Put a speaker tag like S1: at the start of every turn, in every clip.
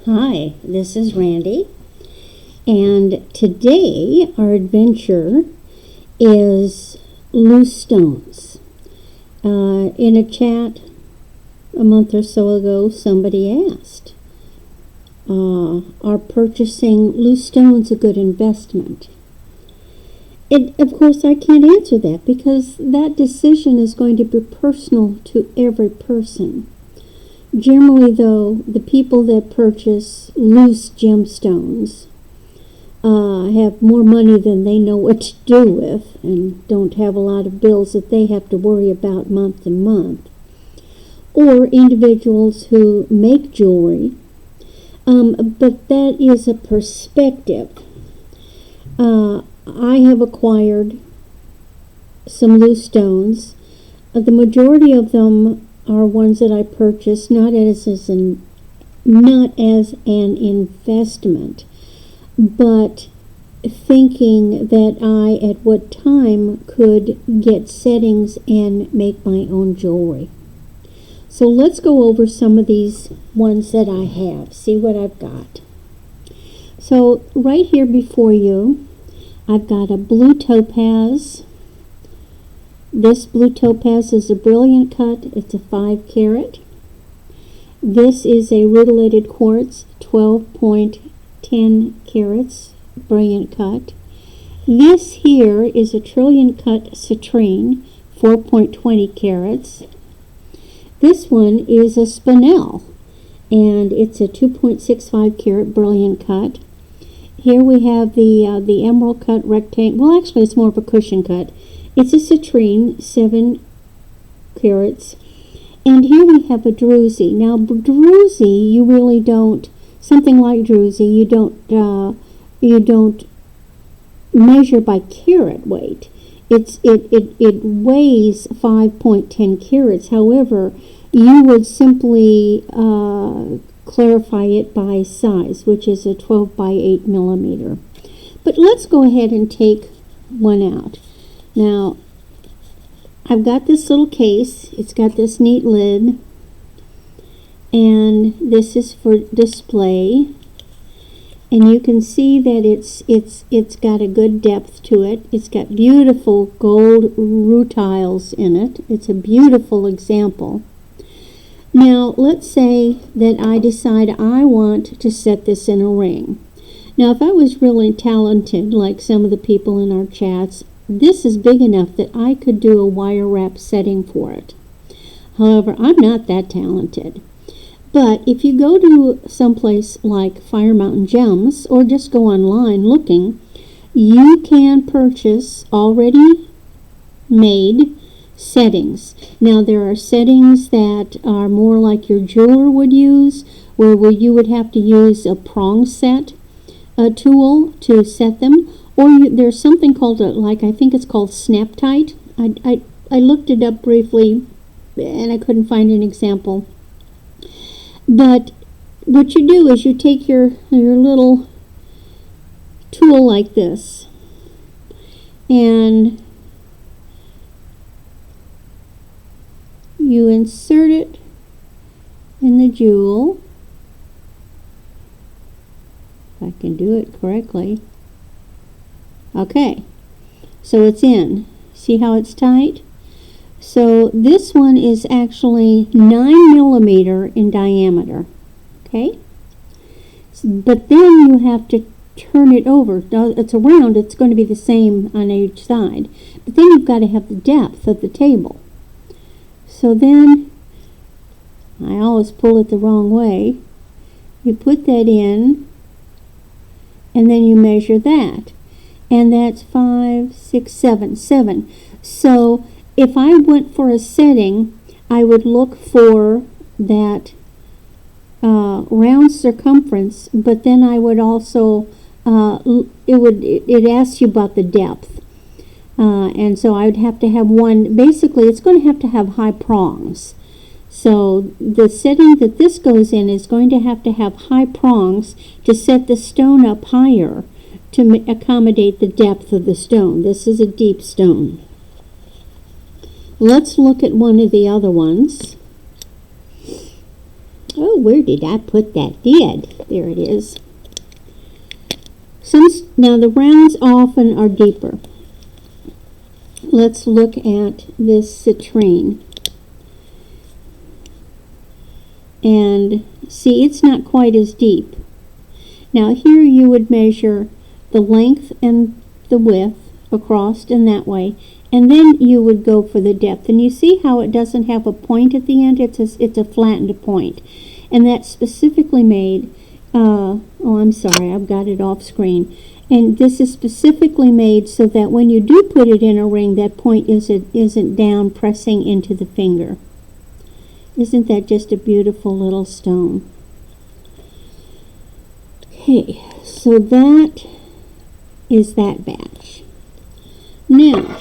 S1: Hi, this is Randy, and today our adventure is loose stones. In a chat a month or so ago, somebody asked, are purchasing loose stones a good investment? Of course, I can't answer that because that decision is going to be personal to every person. Generally, though, the people that purchase loose gemstones have more money than they know what to do with and don't have a lot of bills that they have to worry about month to month. Or individuals who make jewelry, but that is a perspective. I have acquired some loose stones. The majority of them are ones that I purchased not as an investment, but thinking that I at what time could get settings and make my own jewelry. So let's go over some of these ones that I have, see what I've got. So right here before you, I've got a blue topaz. This blue topaz is a brilliant cut. It's a 5 carat. This is a rutilated quartz, 12.10 carats, brilliant cut. This here is a trillion cut citrine, 4.20 carats. This one is a spinel, and it's a 2.65 carat brilliant cut. Here we have the emerald cut rectangle. Well, actually, it's more of a cushion cut. It's a citrine, 7 carats. And here we have a druzy. Now, druzy, you really don't, something like druzy, you don't measure by carat weight. It weighs 5.10 carats. However, you would simply clarify it by size, which is a 12 by 8 millimeter. But let's go ahead and take one out. Now, I've got this little case. It's got this neat lid, and this is for display. And you can see that it's got a good depth to it. It's got beautiful gold rutiles in it. It's a beautiful example. Now, let's say that I decide I want to set this in a ring. Now, if I was really talented, like some of the people in our chats, this is big enough that I could do a wire wrap setting for it. However, I'm not that talented. But if you go to someplace like Fire Mountain Gems, or just go online looking, you can purchase already made settings. Now, there are settings that are more like your jeweler would use, where you would have to use a prong set tool to set them. Or there's something called, I think it's called Snap Tight. I looked it up briefly, and I couldn't find an example. But what you do is you take your little tool like this, and you insert it in the jewel. If I can do it correctly. Okay, so it's in. See how it's tight? So this one is actually 9 millimeter in diameter. Okay? But then you have to turn it over. It's around, it's going to be the same on each side. But then you've got to have the depth of the table. So then, I always pull it the wrong way. You put that in, and then you measure that. And that's 5, 6, 7. So if I went for a setting, I would look for that round circumference, but then I would also, it asks you about the depth. And so I would have to have one, basically it's going to have high prongs. So the setting that this goes in is going to have high prongs to set the stone up higher to accommodate the depth of the stone. This is a deep stone. Let's look at one of the other ones. Oh, where did I put that? There it is. Now the rounds often are deeper. Let's look at this citrine. And see, it's not quite as deep. Now here you would measure the length and the width across in that way, and then you would go for the depth. And you see how it doesn't have a point at the end? It's a flattened point. And that's specifically made, oh, I'm sorry, I've got it off screen. And this is specifically made so that when you do put it in a ring, that point isn't down pressing into the finger. Isn't that just a beautiful little stone? Okay, so that is that batch. Now,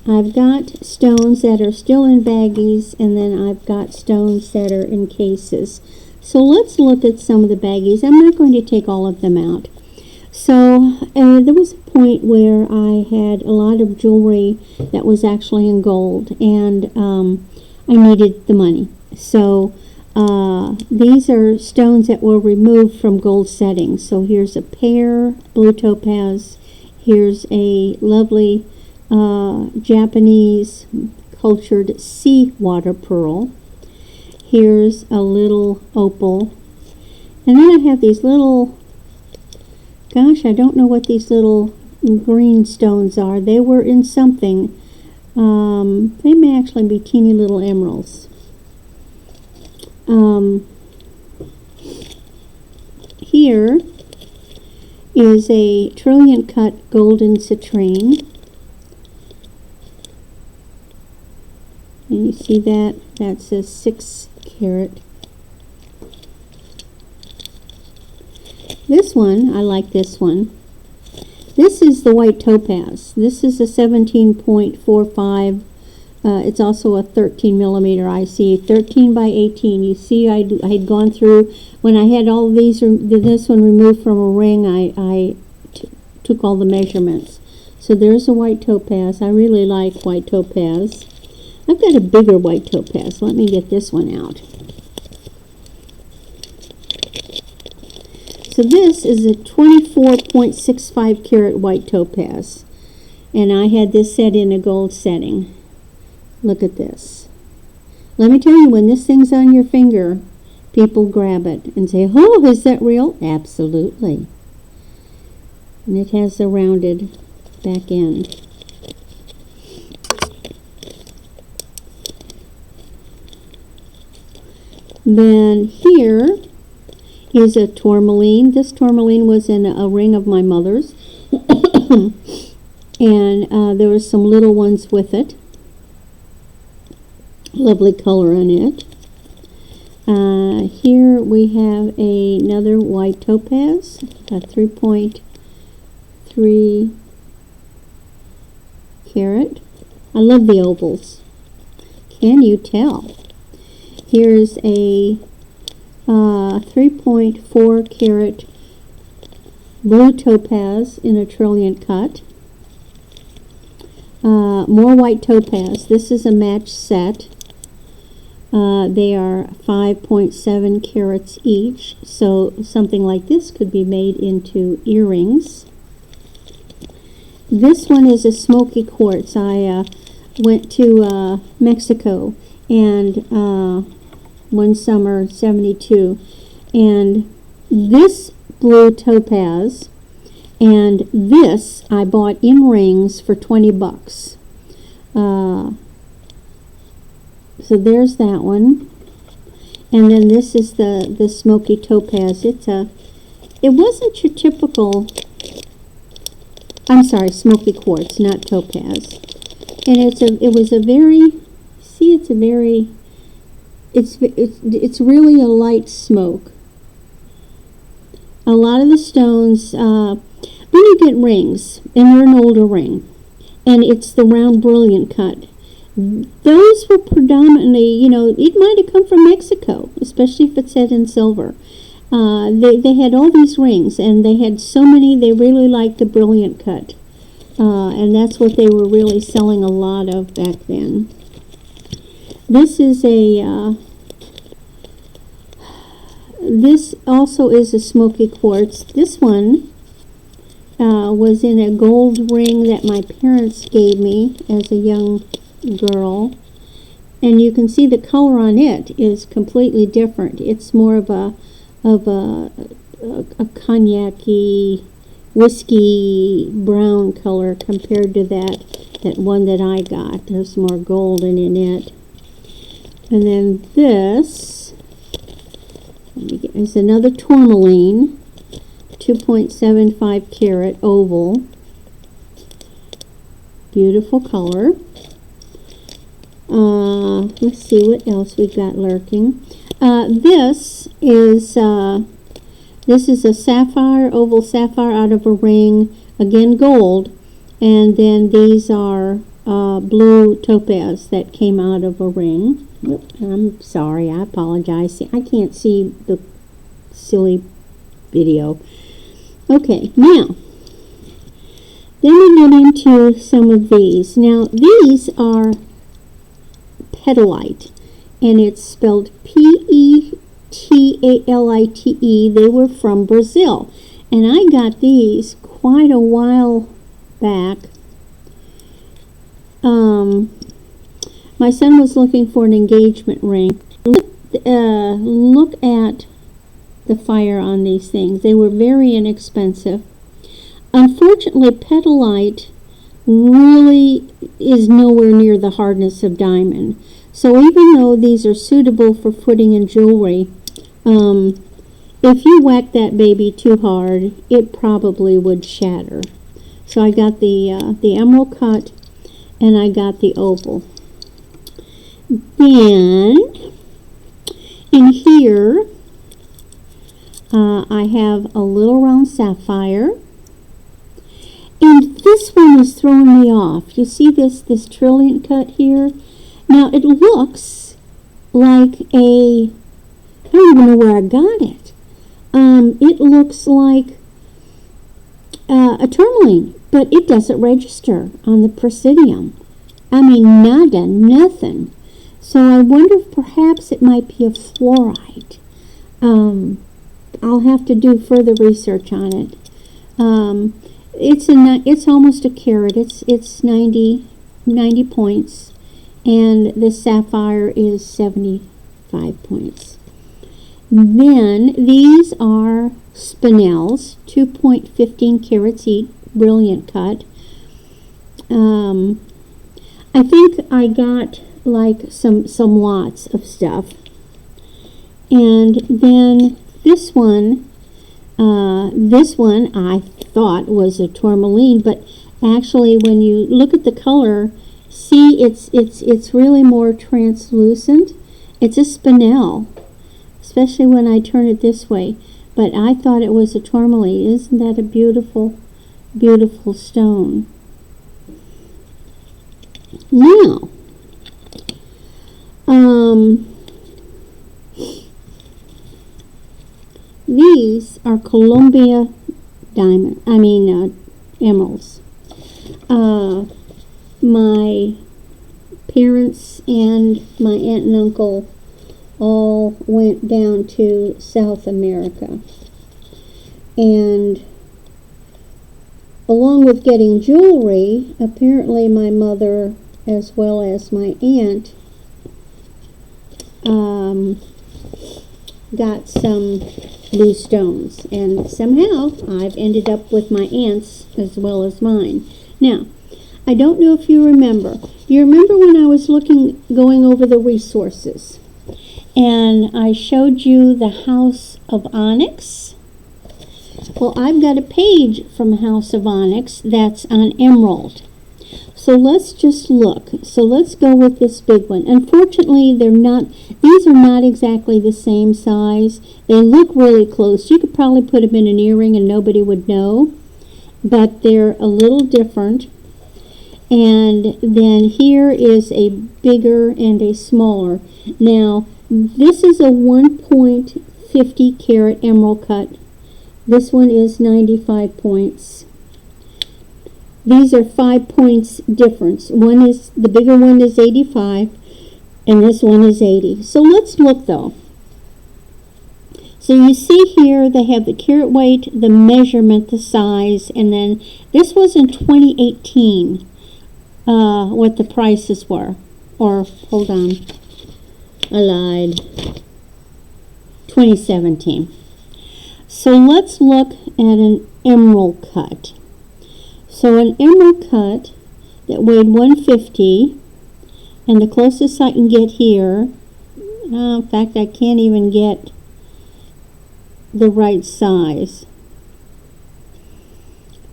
S1: I've got stones that are still in baggies, and then I've got stones that are in cases. So let's look at some of the baggies. I'm not going to take all of them out. So there was a point where I had a lot of jewelry that was actually in gold, and I needed the money. So these are stones that were removed from gold settings. So here's a pear, blue topaz. Here's a lovely Japanese cultured seawater pearl. Here's a little opal. And then I have these little, gosh, I don't know what these little green stones are. They were in something. They may actually be teeny little emeralds. Here is a trillion cut golden citrine. And you see that? That's a 6 carat. This one, I like this one. This is the white topaz. This is a 17.45. It's also a 13 millimeter IC, 13 by 18. You see, I had gone through, when I had all of these, this one removed from a ring, I took all the measurements. So there's a white topaz. I really like white topaz. I've got a bigger white topaz. Let me get this one out. So this is a 24.65 carat white topaz. And I had this set in a gold setting. Look at this. Let me tell you, when this thing's on your finger, people grab it and say, oh, is that real? Absolutely. And it has a rounded back end. Then here is a tourmaline. This tourmaline was in a ring of my mother's. And there were some little ones with it. Lovely color on it. Here we have another white topaz, a 3.3 carat. I love the ovals. Can you tell? Here's a 3.4 carat blue topaz in a trillion cut. More white topaz. This is a match set. They are 5.7 carats each, so something like this could be made into earrings. This one is a smoky quartz. I went to Mexico and one summer, 72, and this blue topaz and this I bought in rings for 20 bucks. So there's that one. And then this is the smoky topaz. It wasn't your typical, I'm sorry, smoky quartz, not topaz. And it's really a light smoke. A lot of the stones, when you get rings, and they're an older ring, and it's the round brilliant cut, those were predominantly, it might have come from Mexico, especially if it's set in silver. They had all these rings, and they had so many, they really liked the brilliant cut. And that's what they were really selling a lot of back then. This is a this also is a smoky quartz. This one was in a gold ring that my parents gave me as a young girl. And you can see the color on it is completely different. It's more of a cognac-y, whiskey brown color compared to that one that I got. There's more golden in it. And then this is another tourmaline, 2.75 carat oval. Beautiful color. Let's see what else we've got lurking. This is a sapphire, oval sapphire out of a ring, again gold, and then these are blue topaz that came out of a ring. I'm sorry, I apologize. See, I can't see the silly video. Okay, now, then we get into some of these. Now, these are petalite, and it's spelled Petalite. They were from Brazil, and I got these quite a while back. My son was looking for an engagement ring. Look at the fire on these things. They were very inexpensive. Unfortunately, petalite really is nowhere near the hardness of diamond. So even though these are suitable for putting in jewelry, if you whack that baby too hard, it probably would shatter. So I got the emerald cut, and I got the oval. Then in here, I have a little round sapphire. And this one is throwing me off. You see this trillium cut here? Now, it looks like I don't even know where I got it. It looks like a tourmaline, but it doesn't register on the Presidium. I mean, nada, nothing. So I wonder if perhaps it might be a fluorite. I'll have to do further research on it. It's almost a carat. It's 90 points, and the sapphire is 75 points. Then these are spinels, 2.15 carats each, brilliant cut. I think I got like some lots of stuff. And then this one I thought was a tourmaline, but actually when you look at the color, see it's really more translucent. It's a spinel, especially when I turn it this way. But I thought it was a tourmaline. Isn't that a beautiful, beautiful stone? Now, these are Columbia emeralds. My parents and my aunt and uncle all went down to South America. And along with getting jewelry, apparently my mother as well as my aunt got some blue stones, and somehow I've ended up with my aunt's as well as mine. Now, I don't know if you remember. You remember when I was going over the resources, and I showed you the House of Onyx? Well, I've got a page from House of Onyx that's on emerald. So let's just look. So let's go with this big one. Unfortunately, these are not exactly the same size. They look really close. You could probably put them in an earring and nobody would know, but they're a little different. And then here is a bigger and a smaller. Now, this is a 1.50 carat emerald cut. This one is 95 points. These are 5 points difference. The bigger one is 85, and this one is 80. So let's look though. So you see here they have the carat weight, the measurement, the size, and then this was in 2018 what the prices were. Or, hold on, I lied, 2017. So let's look at an emerald cut. So an emerald cut that weighed 150, and the closest I can get here, in fact I can't even get the right size.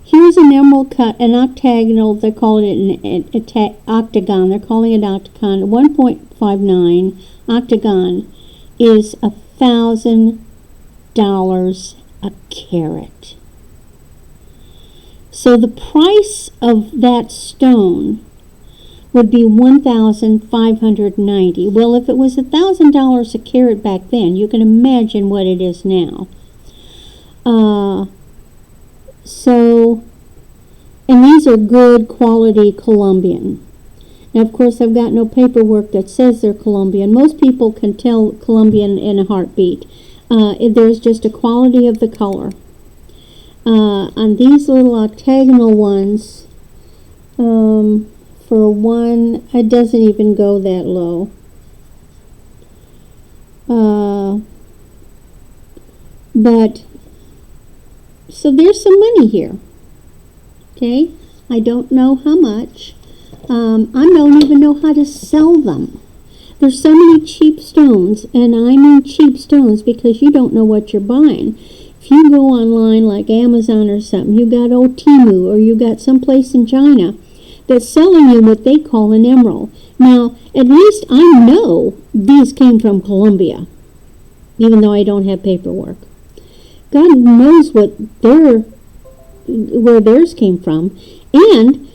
S1: Here's an emerald cut, an octagonal, they're calling it an octagon, they're calling it octagon, 1.59 octagon is $1,000 a carat. So the price of that stone would be $1,590. Well, if it was $1,000 a carat back then, you can imagine what it is now. And these are good quality Colombian. Now, of course, I've got no paperwork that says they're Colombian. Most people can tell Colombian in a heartbeat. There's just a quality of the color. On these little octagonal ones, for one, it doesn't even go that low. So there's some money here. Okay, I don't know how much. I don't even know how to sell them. There's so many cheap stones, and I mean cheap stones because you don't know what you're buying. If you go online like Amazon or something, you got old Temu, or you got someplace in China that's selling you what they call an emerald. Now, at least I know these came from Colombia, even though I don't have paperwork. God knows where theirs came from, and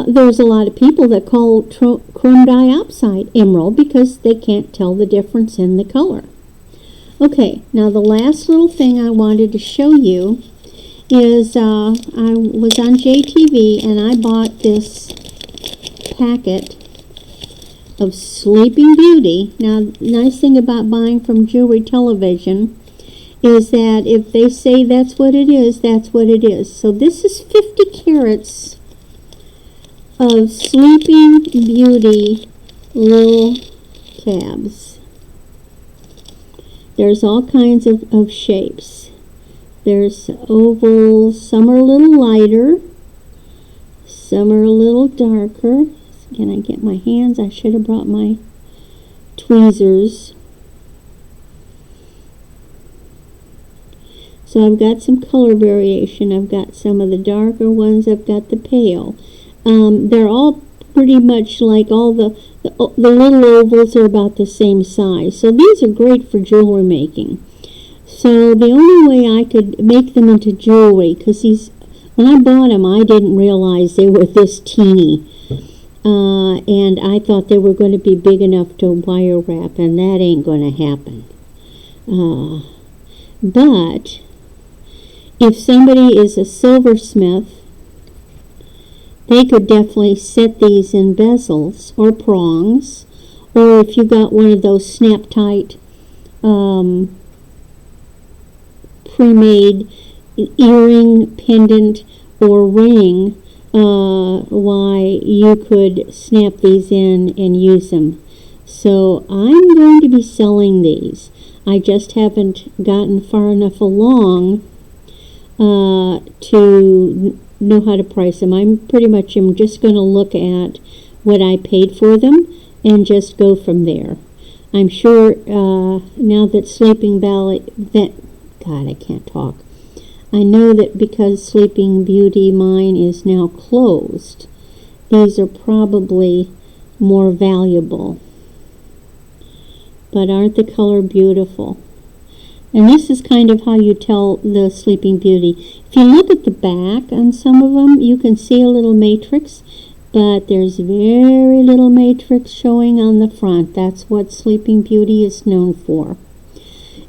S1: there's a lot of people that call chrome diopside emerald because they can't tell the difference in the color. Okay, now the last little thing I wanted to show you is I was on JTV and I bought this packet of Sleeping Beauty. Now, nice thing about buying from Jewelry Television is that if they say that's what it is, that's what it is. So this is 50 carats of Sleeping Beauty little tabs. There's all kinds of shapes. There's ovals, some are a little lighter, some are a little darker. Can I get my hands? I should have brought my tweezers. So I've got some color variation. I've got some of the darker ones. I've got the pale. They're all pretty much like all the little ovals are about the same size. So these are great for jewelry making. So the only way I could make them into jewelry, because when I bought them, I didn't realize they were this teeny. And I thought they were going to be big enough to wire wrap, and that ain't going to happen. But if somebody is a silversmith, they could definitely set these in bezels or prongs, or if you got one of those snap-tight pre-made earring, pendant, or ring, why you could snap these in and use them. So I'm going to be selling these. I just haven't gotten far enough along to know how to price them. I'm just going to look at what I paid for them and just go from there. I'm sure now that Sleeping Valley, God, I can't talk. I know that because Sleeping Beauty mine is now closed, these are probably more valuable. But aren't the color beautiful? And this is kind of how you tell the Sleeping Beauty. If you look at the back on some of them, you can see a little matrix, but there's very little matrix showing on the front. That's what Sleeping Beauty is known for.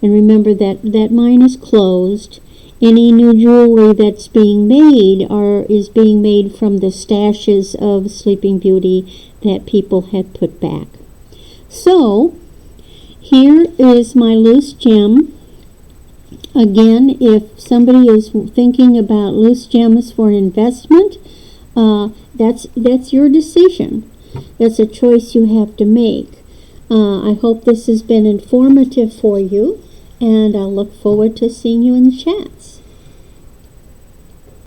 S1: And remember that mine is closed. Any new jewelry that's being made is being made from the stashes of Sleeping Beauty that people had put back. So, here is my loose gem. Again, if somebody is thinking about loose gems for an investment, that's your decision. That's a choice you have to make. I hope this has been informative for you, and I'll look forward to seeing you in the chats.